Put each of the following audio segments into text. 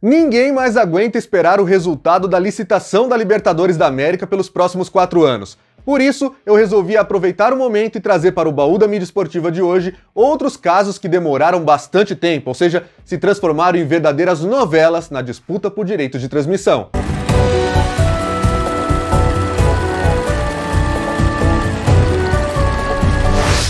Ninguém mais aguenta esperar o resultado da licitação da Libertadores da América pelos próximos 4 anos. Por isso, eu resolvi aproveitar o momento e trazer para o baú da mídia esportiva de hoje outros casos que demoraram bastante tempo, ou seja, se transformaram em verdadeiras novelas na disputa por direitos de transmissão.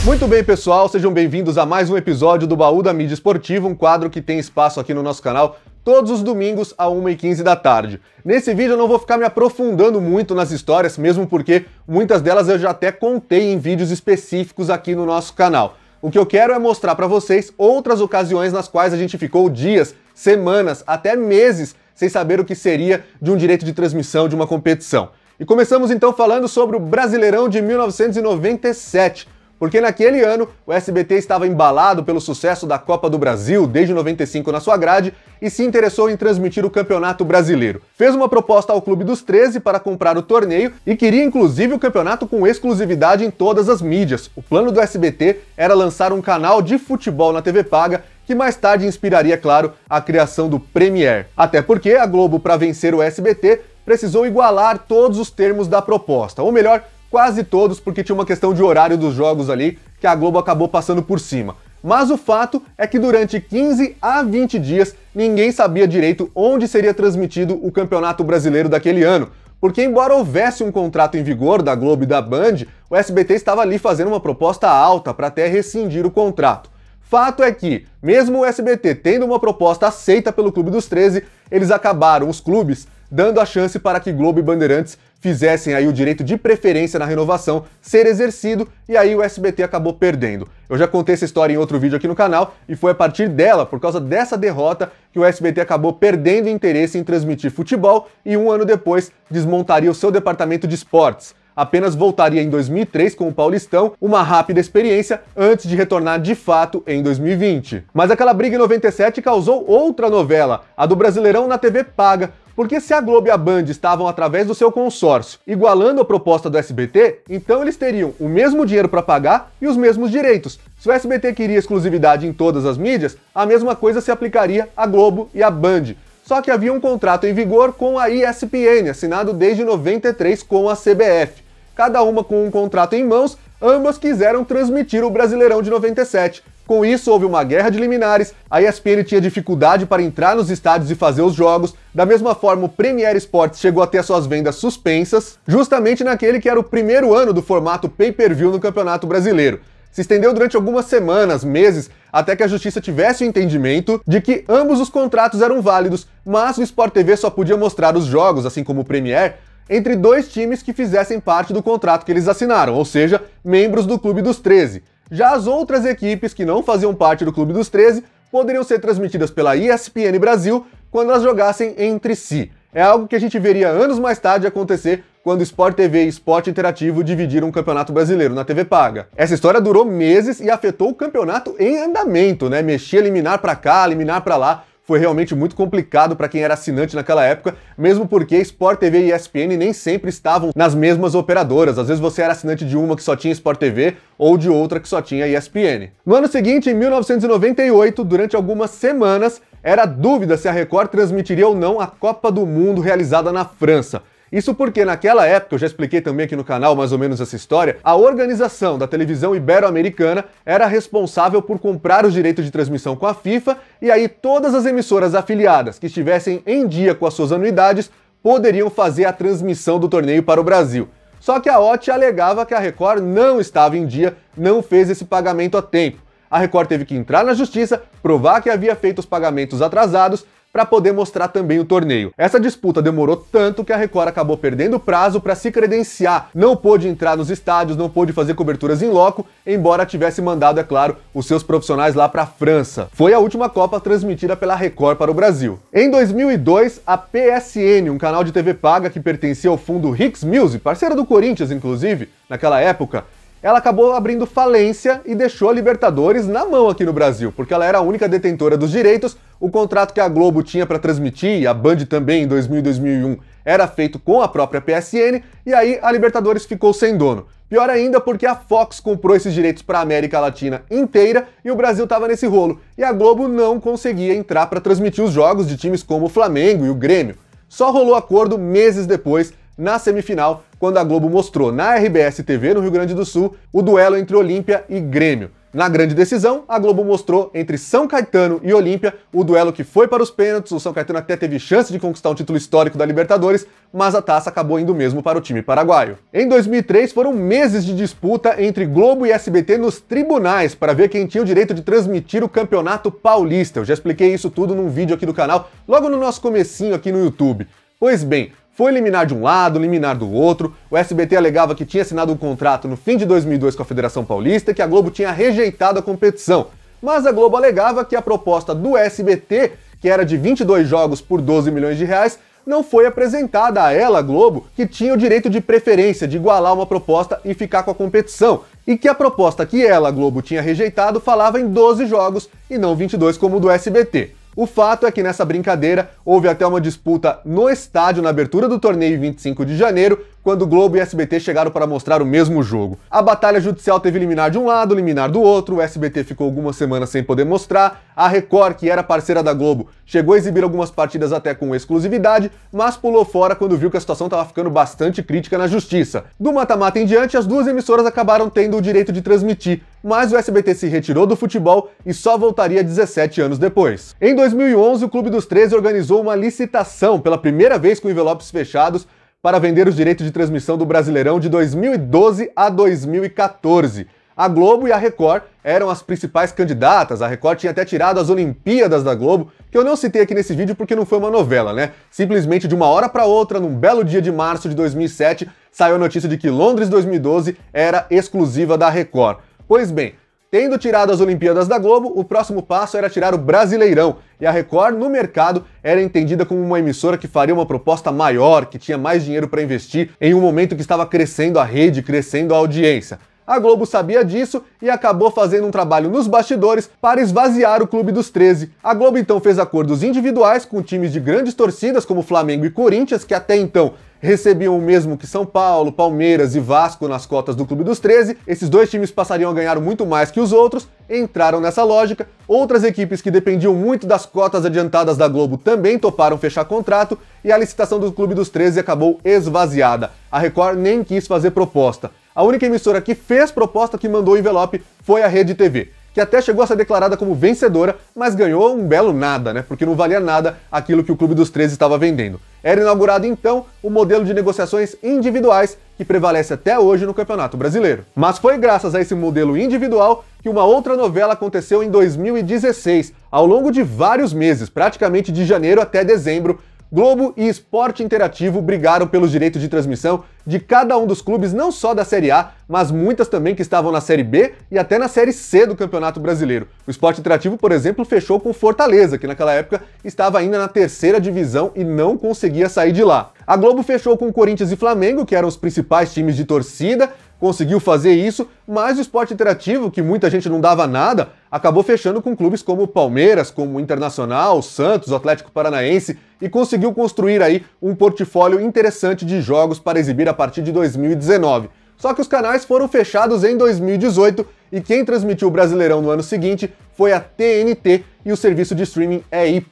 Muito bem, pessoal, sejam bem-vindos a mais um episódio do Baú da Mídia Esportiva, um quadro que tem espaço aqui no nosso canal todos os domingos às 1h15 da tarde. Nesse vídeo eu não vou ficar me aprofundando muito nas histórias, mesmo porque muitas delas eu já até contei em vídeos específicos aqui no nosso canal. O que eu quero é mostrar para vocês outras ocasiões nas quais a gente ficou dias, semanas, até meses sem saber o que seria de um direito de transmissão de uma competição. E começamos então falando sobre o Brasileirão de 1997, porque naquele ano o SBT estava embalado pelo sucesso da Copa do Brasil desde 95 na sua grade e se interessou em transmitir o Campeonato Brasileiro. Fez uma proposta ao Clube dos 13 para comprar o torneio e queria inclusive o campeonato com exclusividade em todas as mídias. O plano do SBT era lançar um canal de futebol na TV paga que mais tarde inspiraria, claro, a criação do Premiere. Até porque a Globo, para vencer o SBT, precisou igualar todos os termos da proposta, ou melhor, quase todos, porque tinha uma questão de horário dos jogos ali que a Globo acabou passando por cima. Mas o fato é que durante 15 a 20 dias ninguém sabia direito onde seria transmitido o Campeonato Brasileiro daquele ano, porque embora houvesse um contrato em vigor da Globo e da Band, o SBT estava ali fazendo uma proposta alta para até rescindir o contrato. Fato é que, mesmo o SBT tendo uma proposta aceita pelo Clube dos 13, eles acabaram, os clubes, dando a chance para que Globo e Bandeirantes fizessem aí o direito de preferência na renovação ser exercido, e aí o SBT acabou perdendo. Eu já contei essa história em outro vídeo aqui no canal, e foi a partir dela, por causa dessa derrota, que o SBT acabou perdendo interesse em transmitir futebol e um ano depois desmontaria o seu departamento de esportes. Apenas voltaria em 2003 com o Paulistão, uma rápida experiência antes de retornar de fato em 2020. Mas aquela briga em 97 causou outra novela, a do Brasileirão na TV paga, porque se a Globo e a Band estavam através do seu consórcio igualando a proposta do SBT, então eles teriam o mesmo dinheiro para pagar e os mesmos direitos. Se o SBT queria exclusividade em todas as mídias, a mesma coisa se aplicaria à Globo e à Band. Só que havia um contrato em vigor com a ESPN, assinado desde 93 com a CBF. Cada uma com um contrato em mãos, ambas quiseram transmitir o Brasileirão de 97. Com isso, houve uma guerra de liminares, a ESPN tinha dificuldade para entrar nos estádios e fazer os jogos, da mesma forma o Premiere Sports chegou a ter suas vendas suspensas, justamente naquele que era o primeiro ano do formato pay-per-view no Campeonato Brasileiro. Se estendeu durante algumas semanas, meses, até que a justiça tivesse o entendimento de que ambos os contratos eram válidos, mas o Sport TV só podia mostrar os jogos, assim como o Premiere, entre dois times que fizessem parte do contrato que eles assinaram, ou seja, membros do Clube dos 13. Já as outras equipes que não faziam parte do Clube dos 13 poderiam ser transmitidas pela ESPN Brasil quando elas jogassem entre si. É algo que a gente veria anos mais tarde acontecer quando Sport TV e Sport Interativo dividiram o Campeonato Brasileiro na TV paga. Essa história durou meses e afetou o campeonato em andamento, né? Mexia liminar pra cá, liminar pra lá. Foi realmente muito complicado para quem era assinante naquela época, mesmo porque Sport TV e ESPN nem sempre estavam nas mesmas operadoras. Às vezes você era assinante de uma que só tinha Sport TV ou de outra que só tinha ESPN. No ano seguinte, em 1998, durante algumas semanas, era dúvida se a Record transmitiria ou não a Copa do Mundo realizada na França. Isso porque naquela época, eu já expliquei também aqui no canal mais ou menos essa história, a organização da televisão ibero-americana era responsável por comprar os direitos de transmissão com a FIFA, e aí todas as emissoras afiliadas que estivessem em dia com as suas anuidades poderiam fazer a transmissão do torneio para o Brasil. Só que a OTT alegava que a Record não estava em dia, não fez esse pagamento a tempo. A Record teve que entrar na justiça, provar que havia feito os pagamentos atrasados, para poder mostrar também o torneio. Essa disputa demorou tanto que a Record acabou perdendo prazo para se credenciar. Não pôde entrar nos estádios, não pôde fazer coberturas em loco, embora tivesse mandado, é claro, os seus profissionais lá para a França. Foi a última Copa transmitida pela Record para o Brasil. Em 2002, a PSN, um canal de TV paga que pertencia ao fundo Hicks Music, parceira do Corinthians inclusive, naquela época, ela acabou abrindo falência e deixou a Libertadores na mão aqui no Brasil, porque ela era a única detentora dos direitos. O contrato que a Globo tinha para transmitir, e a Band também em 2000 e 2001, era feito com a própria PSN, e aí a Libertadores ficou sem dono. Pior ainda porque a Fox comprou esses direitos para a América Latina inteira e o Brasil estava nesse rolo, e a Globo não conseguia entrar para transmitir os jogos de times como o Flamengo e o Grêmio. Só rolou acordo meses depois, na semifinal, quando a Globo mostrou na RBS TV, no Rio Grande do Sul, o duelo entre Olímpia e Grêmio. Na grande decisão, a Globo mostrou entre São Caetano e Olímpia o duelo que foi para os pênaltis. O São Caetano até teve chance de conquistar um título histórico da Libertadores, mas a taça acabou indo mesmo para o time paraguaio. Em 2003, foram meses de disputa entre Globo e SBT nos tribunais para ver quem tinha o direito de transmitir o Campeonato Paulista. Eu já expliquei isso tudo num vídeo aqui do canal, logo no nosso comecinho aqui no YouTube. Pois bem, foi liminar de um lado, liminar do outro. O SBT alegava que tinha assinado um contrato no fim de 2002 com a Federação Paulista e que a Globo tinha rejeitado a competição. Mas a Globo alegava que a proposta do SBT, que era de 22 jogos por 12 milhões de reais, não foi apresentada a ela, Globo, que tinha o direito de preferência de igualar uma proposta e ficar com a competição. E que a proposta que ela, Globo, tinha rejeitado falava em 12 jogos e não 22 como o do SBT. O fato é que nessa brincadeira houve até uma disputa no estádio na abertura do torneio em 25 de janeiro, quando Globo e SBT chegaram para mostrar o mesmo jogo. A batalha judicial teve liminar de um lado, liminar do outro, o SBT ficou algumas semanas sem poder mostrar, a Record, que era parceira da Globo, chegou a exibir algumas partidas até com exclusividade, mas pulou fora quando viu que a situação estava ficando bastante crítica na justiça. Do mata-mata em diante, as duas emissoras acabaram tendo o direito de transmitir, mas o SBT se retirou do futebol e só voltaria 17 anos depois. Em 2011, o Clube dos 13 organizou uma licitação, pela primeira vez com envelopes fechados, para vender os direitos de transmissão do Brasileirão de 2012 a 2014. A Globo e a Record eram as principais candidatas. A Record tinha até tirado as Olimpíadas da Globo, que eu não citei aqui nesse vídeo porque não foi uma novela, né? Simplesmente de uma hora para outra, num belo dia de março de 2007, saiu a notícia de que Londres 2012 era exclusiva da Record. Pois bem, tendo tirado as Olimpíadas da Globo, o próximo passo era tirar o Brasileirão, e a Record, no mercado, era entendida como uma emissora que faria uma proposta maior, que tinha mais dinheiro para investir em um momento que estava crescendo a rede, crescendo a audiência. A Globo sabia disso e acabou fazendo um trabalho nos bastidores para esvaziar o Clube dos 13. A Globo então fez acordos individuais com times de grandes torcidas como Flamengo e Corinthians, que até então recebiam o mesmo que São Paulo, Palmeiras e Vasco nas cotas do Clube dos 13. Esses dois times passariam a ganhar muito mais que os outros, entraram nessa lógica. Outras equipes que dependiam muito das cotas adiantadas da Globo também toparam fechar contrato e a licitação do Clube dos 13 acabou esvaziada. A Record nem quis fazer proposta. A única emissora que fez proposta, que mandou o envelope, foi a Rede TV, que até chegou a ser declarada como vencedora, mas ganhou um belo nada, né? Porque não valia nada aquilo que o Clube dos 13 estava vendendo. Era inaugurado então o modelo de negociações individuais que prevalece até hoje no Campeonato Brasileiro. Mas foi graças a esse modelo individual que uma outra novela aconteceu em 2016. Ao longo de vários meses, praticamente de janeiro até dezembro, Globo e Esporte Interativo brigaram pelos direitos de transmissão de cada um dos clubes, não só da Série A, mas muitas também que estavam na Série B e até na Série C do Campeonato Brasileiro. O Esporte Interativo, por exemplo, fechou com Fortaleza, que naquela época estava ainda na terceira divisão e não conseguia sair de lá. A Globo fechou com Corinthians e Flamengo, que eram os principais times de torcida, conseguiu fazer isso, mas o Esporte Interativo, que muita gente não dava nada, acabou fechando com clubes como o Palmeiras, como o Internacional, o Santos, o Atlético Paranaense, e conseguiu construir aí um portfólio interessante de jogos para exibir a partir de 2019. Só que os canais foram fechados em 2018 e quem transmitiu o Brasileirão no ano seguinte foi a TNT e o serviço de streaming EI+,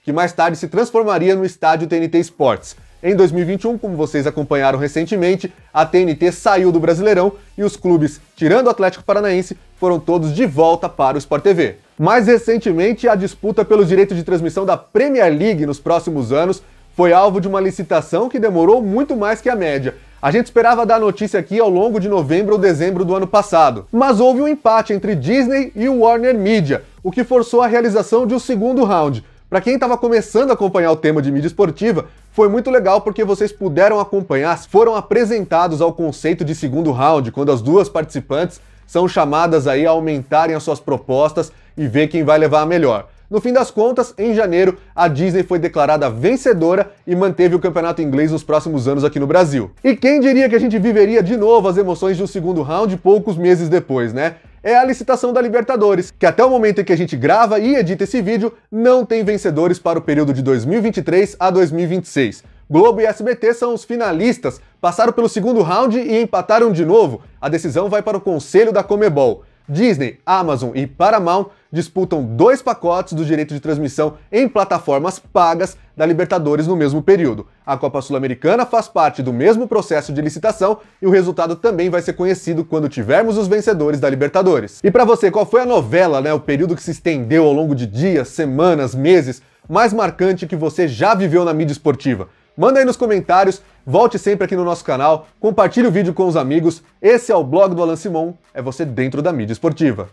que mais tarde se transformaria no estádio TNT Sports. Em 2021, como vocês acompanharam recentemente, a TNT saiu do Brasileirão e os clubes, tirando o Atlético Paranaense, foram todos de volta para o Sport TV. Mais recentemente, a disputa pelos direitos de transmissão da Premier League nos próximos anos foi alvo de uma licitação que demorou muito mais que a média. A gente esperava dar notícia aqui ao longo de novembro ou dezembro do ano passado, mas houve um empate entre Disney e o Warner Media, o que forçou a realização de um segundo round. Para quem estava começando a acompanhar o tema de mídia esportiva, foi muito legal porque vocês puderam acompanhar, foram apresentados ao conceito de segundo round, quando as duas participantes são chamadas aí a aumentarem as suas propostas e ver quem vai levar a melhor. No fim das contas, em janeiro, a Disney foi declarada vencedora e manteve o campeonato inglês nos próximos anos aqui no Brasil. E quem diria que a gente viveria de novo as emoções de um segundo round poucos meses depois, né? É a licitação da Libertadores, que até o momento em que a gente grava e edita esse vídeo, não tem vencedores para o período de 2023 a 2026. Globo e SBT são os finalistas, passaram pelo segundo round e empataram de novo. A decisão vai para o Conselho da Conmebol. Disney, Amazon e Paramount disputam 2 pacotes do direito de transmissão em plataformas pagas da Libertadores no mesmo período. A Copa Sul-Americana faz parte do mesmo processo de licitação e o resultado também vai ser conhecido quando tivermos os vencedores da Libertadores. E para você, qual foi a novela, o período que se estendeu ao longo de dias, semanas, meses, mais marcante que você já viveu na mídia esportiva? Manda aí nos comentários, volte sempre aqui no nosso canal, compartilhe o vídeo com os amigos. Esse é o blog do Alan Simon, é você dentro da mídia esportiva.